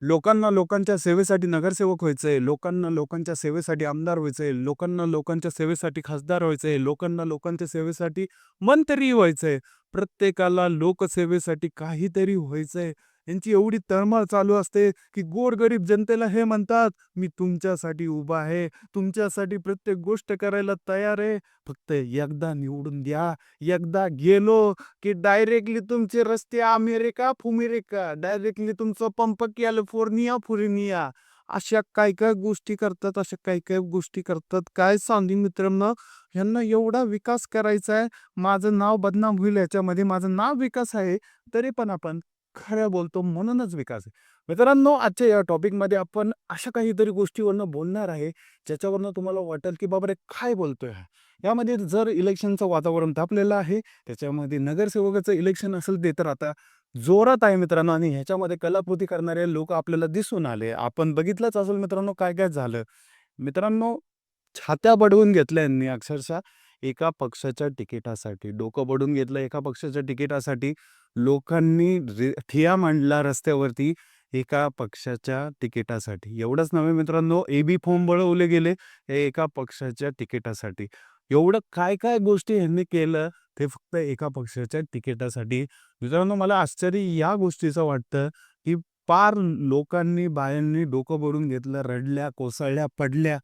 लोकांना लोकांच्या सेवेसाठी नगरसेवक व्हायचंय, लोकांना लोकांच्या सेवेसाठी आमदार व्हायचंय, लोकांना लोकांच्या सेवेसाठी खासदार व्हायचंय, लोकांना लोकांच्या सेवेसाठी मंत्री व्हायचंय. प्रत्येकाला लोकसेवेसाठी काहीतरी व्हायचंय. यांची एवढी तळमळ चालू असते, की गोरगरीब जनतेला हे म्हणतात, "मी तुमच्यासाठी उभा आहे, तुमच्यासाठी प्रत्येक गोष्ट करायला तयार आहे. फक्त एकदा निवडून द्या." एकदा गेलो की डायरेक्टली तुमचे रस्ते अमेरिका, फुमेरिका, डायरेक्टली तुमचा पंप कॅलिफोर्निया, फुर्निया. अशा काय-काय गोष्टी करतात, अशा काय-काय गोष्टी करतात. काय सांगू मित्रांनो, ह्यांना एवढा विकास करायचा आहे. माझं नाव बदनाम होईल ह्याच्यामध्ये. माझं नाव विकास आहे, तरी पण आपण खरं बोलतो म्हणूनच विकास आहे. मित्रांनो, आजच्या या टॉपिकमध्ये आपण अशा काहीतरी गोष्टीवरनं बोलणार आहे, ज्याच्यावरनं तुम्हाला वाटेल की बाबा रे काय बोलतोय हा? यामध्ये जर इलेक्शनचं वातावरण तापलेलं आहे, त्याच्यामध्ये नगरसेवकाचं इलेक्शन असेल ते तर आता जोरात आहे मित्रांनो आणि ह्याच्यामध्ये कलाकृती करणारे लोक आपल्याला दिसून आले. आपण बघितलंच असेल मित्रांनो काय-काय झालं. मित्रांनो, छात्या बडवून घेतल्या यांनी अक्षरशः एका पक्षाच्या तिकिटासाठी. डोकं बडवून घेतलं एका पक्षाच्या तिकिटासाठी. लोकांनी ठिय्या मांडला रस्त्यावरती एका पक्षाच्या तिकिटासाठी. एवढंच नव्हे मित्रांनो, ए-बी फॉर्म बळवले गेले हे एका पक्षाच्या तिकिटासाठी. एवढं काय-काय गोष्टी ह्यांनी केलं, ते फक्त एका पक्षाच्या तिकिटासाठी. मित्रांनो, मला आश्चर्य या गोष्टीचं वाटतं, की पार लोकांनी, बायांनी डोकं बडवून घेतलं, रडल्या, कोसळल्या, पडल्या.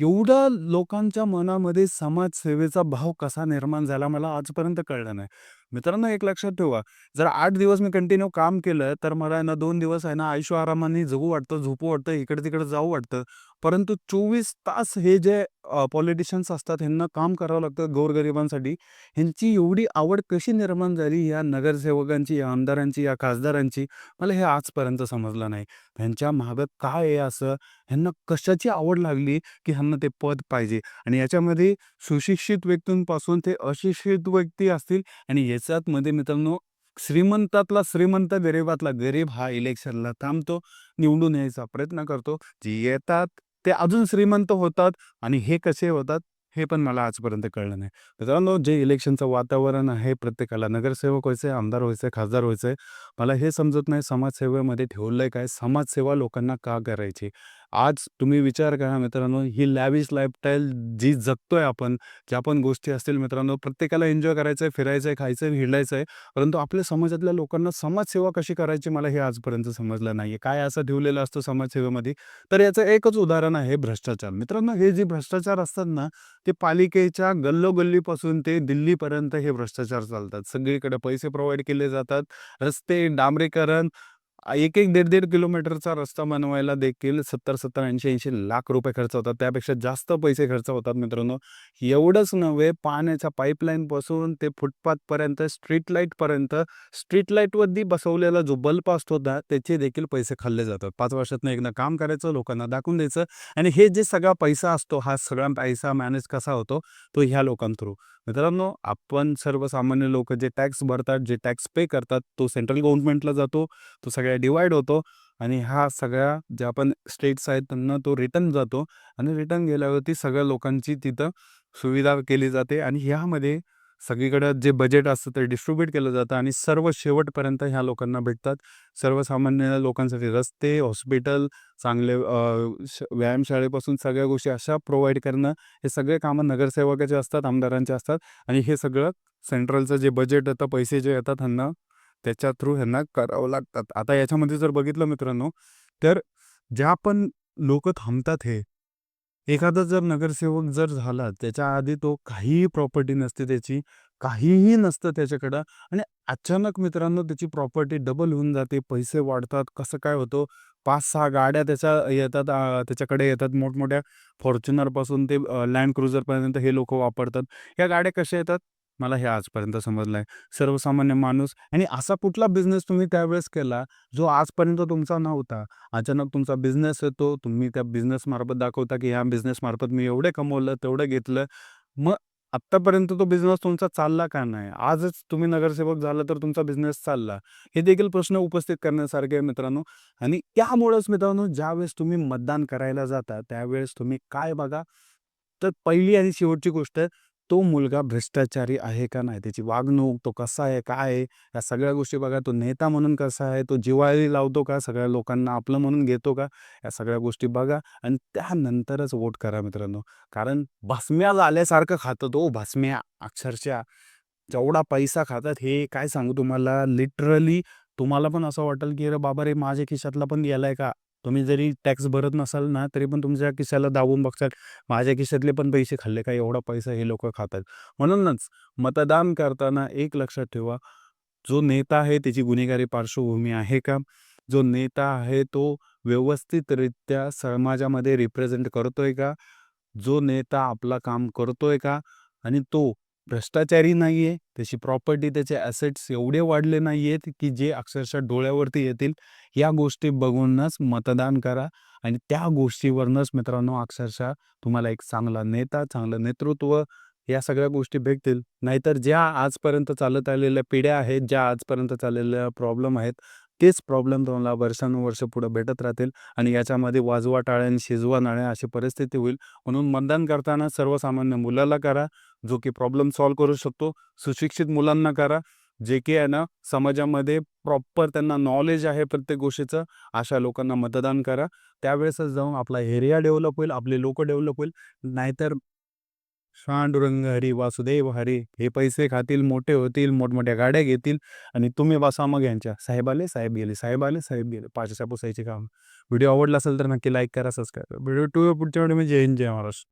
एवढं लोकांच्या मनामध्ये समाजसेवेचा भाव कसा निर्माण झाला मला आजपर्यंत कळलं नाही. मित्रांनो, एक लक्षात ठेवा, जर 8 दिवस मी कंटिन्यू काम केलं, तर मला आहे ना 2 दिवस आहे ना ऐशोआरामाने जगू वाटतं, झोपू वाटतं, इकडे-तिकडे जाऊ वाटतं. परंतु 24 तास हे जे पॉलिटिशियन्स असतात, ह्यांना काम करावं लागतं गोरगरिबांसाठी. ह्यांची एवढी आवड कशी निर्माण झाली या नगरसेवकांची, या आमदारांची, या खासदारांची, मला हे आजपर्यंत समजलं नाही. ह्यांच्या मागं काय आहे असं? ह्यांना कशाची आवड लागली, की ह्यांना ते पद पाहिजे? आणि याच्यामध्ये सुशिक्षित व्यक्तींपासून ते अशिक्षित व्यक्ती असतील आणि याच्यात मध्ये मित्रांनो श्रीमंतातला श्रीमंत, गरिबातला गरीब हा इलेक्शनला थांबतो, निवडून यायचा प्रयत्न करतो. जे येतात ते अजून श्रीमंत होतात आणि हे कसे होतात हे पण मला आजपर्यंत कळलं नाही. मित्रांनो, जे इलेक्शनचं वातावरण आहे, प्रत्येकाला नगरसेवक व्हायचंय, आमदार व्हायचंय, खासदार व्हायचंय. मला हे समजत नाही समाजसेवेमध्ये ठेवलंय काय? समाजसेवा लोकांना का करायची? आज तुम्ही विचार करा मित्रांनो, ही लॅविश लाईफस्टाईल जी जगतोय आपण, ज्या पण गोष्टी असतील मित्रांनो, प्रत्येकाला एन्जॉय करायचंय, फिरायचंय, खायचंय, हिंडायचंय. परंतु आपल्या समाजातल्या लोकांना समाजसेवा कशी करायची मला हे आजपर्यंत समजलं नाहीये. काय असं ठेवलेलं असतं समाजसेवेमध्ये? तर याचं एकच उदाहरण आहे भ्रष्टाचार. मित्रांनो, हे जे भ्रष्टाचार असतात ना, ते पालिकेच्या गल्लोगल्लीपासून ते दिल्लीपर्यंत हे भ्रष्टाचार चालतात. सगळीकडे पैसे प्रोव्हाईड केले जातात. रस्ते, डांबरीकरण, 1-1, 1.5-1.5 किलोमीटरचा रस्ता बनवायला देखील 70-70, 80-80 लाख रुपये खर्च होतात. त्यापेक्षा जास्त पैसे खर्च होतात मित्रांनो. एवढंच नव्हे, पाण्याच्या पाईपलाईनपासून ते फुटपाथपर्यंत, स्ट्रीट लाईटपर्यंत, स्ट्रीट लाईटवरती बसवलेला जो बल्ब असतो ना, त्याचे देखील पैसे खाल्ले जातात. 5 वर्षातनं एकदा काम करायचं, लोकांना दाखवून द्यायचं आणि हे जे सगळा पैसा असतो, हा सगळा पैसा मॅनेज कसा होतो? तो ह्या लोकांथ्रू. मित्रांनो, आपण सर्वसामान्य लोकं जे टॅक्स भरतात, जे टॅक्स पे करतात, तो सेंट्रल गव्हर्नमेंटला जातो. तो सगळ्या डिवाइड होतो आणि ह्या सगळ्या ज्या पण स्टेट्स आहेत त्यांना तो रिटर्न जातो आणि रिटर्न गेल्यावरती सगळ्या लोकांची तिथं सुविधा केली जाते आणि ह्यामध्ये सगळीकडं जे बजेट असतं ते डिस्ट्रीब्यूट केलं जातं आणि सर्व शेवटपर्यंत ह्या लोकांना भेटतात. सर्वसामान्य लोकांसाठी रस्ते, हॉस्पिटल, चांगले व्यायामशाळेपासून सगळ्या गोष्टी अशा प्रोव्हाईड करणं, हे सगळे कामं नगरसेवकाचे असतात, आमदारांचे असतात आणि हे सगळं सेंट्रलचं जे बजेट येतं, पैसे जे येतात ह्यांना त्याच्या थ्रू ह्यांना करावं लागतात. आता याच्यामध्ये जर बघितलं मित्रांनो, तर ज्या पण लोकं थांबतात हे, एखादा जर नगरसेवक जर झाला, त्याच्या आधी तो काहीही प्रॉपर्टी नसते त्याची, काहीही नसतं त्याच्याकडं आणि अचानक मित्रांनो त्याची प्रॉपर्टी डबल होऊन जाते, पैसे वाढतात. कसं काय होतं? 5-6 गाड्या त्याच्या येतात त्याच्याकडे येतात मोठमोठ्या फॉर्च्युनरपासून ते लँड क्रुझरपर्यंत हे लोकं वापरतात. ह्या गाड्या कशा येतात? मला हे आजपर्यंत समजलं आहे. सर्वसामान्य माणूस आणि असा कुठला बिझनेस तुम्ही त्यावेळेस केला, जो आजपर्यंत तुमचा नव्हता. अचानक तुमचा बिझनेस येतो, तुम्ही त्या बिझनेसमार्फत दाखवता, की ह्या बिझनेसमार्फत मी एवढे कमवलं, तेवढं घेतलं. मग आत्तापर्यंत तो बिझनेस तुमचा चालला का नाही? आजच तुम्ही नगरसेवक झाला तर तुमचा बिझनेस चालला. हे देखील प्रश्न उपस्थित करण्यासारखे आहे मित्रांनो. आणि त्यामुळेच मित्रांनो ज्यावेळेस तुम्ही मतदान करायला जाता, त्यावेळेस तुम्ही काय बघा, तर पहिली आणि शेवटची गोष्ट तो मुलगा भ्रष्टाचारी आहे का नाही, त्याची वागणूक, तो कसा आहे, काय आहे, या सगळ्या गोष्टी बघा. तो नेता म्हणून कसा आहे, तो जिव्हाळी लावतो का, सगळ्या लोकांना आपलं म्हणून घेतो का, या सगळ्या गोष्टी बघा आणि त्यानंतरच वोट करा मित्रांनो. कारण भस्म्या झाल्यासारखं खातं तो भस्म्या अक्षरशः. जेवढा पैसा खातात हे काय सांगू तुम्हाला, लिटरली तुम्हाला पण असं वाटेल, की "अरे बाबा रे, माझ्या खिशातला पण गेलाय का?" तुम्ही जरी टॅक्स भरत नसाल ना, तरी पण तुमच्या खिशाला दाबून बघतात. माझ्या खिशातले पण पैसे खाल्ले का? एवढा पैसा हे लोकं खातात. म्हणूनच मतदान करताना एक लक्षात ठेवा, जो नेता आहे त्याची गुन्हेगारी पार्श्वभूमी आहे का? जो नेता आहे तो व्यवस्थितरित्या समाजामध्ये रिप्रेझेंट करतोय का? जो नेता आपलं काम करतोय का? आणि तो भ्रष्टाचारी नाहीये, त्याची प्रॉपर्टी, त्याचे ॲसेट्स एवढे वाढले नाहीयेत, की जे अक्षरशः डोळ्यावरती येतील. या गोष्टी बघूनच मतदान करा आणि त्या गोष्टीवरूनच मित्रांनो अक्षरशः तुम्हाला एक चांगला नेता, चांगलं नेतृत्व या सगळ्या गोष्टी भेटतील. नाहीतर ज्या आजपर्यंत चालत आलेल्या पिढ्या आहेत, ज्या आजपर्यंत चाललेल्या प्रॉब्लेम आहेत, तेच प्रॉब्लेम तुम्हाला वर्षानुवर्ष पुढे भेटत राहतील आणि याच्यामध्ये वाजवा टाळ्या आणि शिजवा नळ्या अशी परिस्थिती होईल. म्हणून मतदान करताना सर्वसामान्य मुलाला करा, जो की प्रॉब्लेम सॉल्व्ह करू शकतो. सुशिक्षित मुलांना करा, जे की आहे ना समाजामध्ये प्रॉपर त्यांना नॉलेज आहे प्रत्येक गोष्टीचं. अशा लोकांना मतदान करा. त्यावेळेसच जाऊन आपला एरिया डेव्हलप होईल, आपले लोकं डेव्हलप होईल. नाहीतर पांडुरंग हरी, वासुदेव हरी, हे पैसे खातील, मोठे होतील, मोठमोठ्या गाड्या घेतील आणि तुम्ही बसा मग यांच्या. साहेब आले, साहेब गेले, साहेब आले, साहेब गेले. पाचशा पुसायचे काम. व्हिडिओ आवडला असेल तर नक्की लाईक करा, सबस्क्राईब करा. व्हिडिओ पुढच्या व्हिडिओमध्ये. जय हिंद, जय महाराष्ट्र.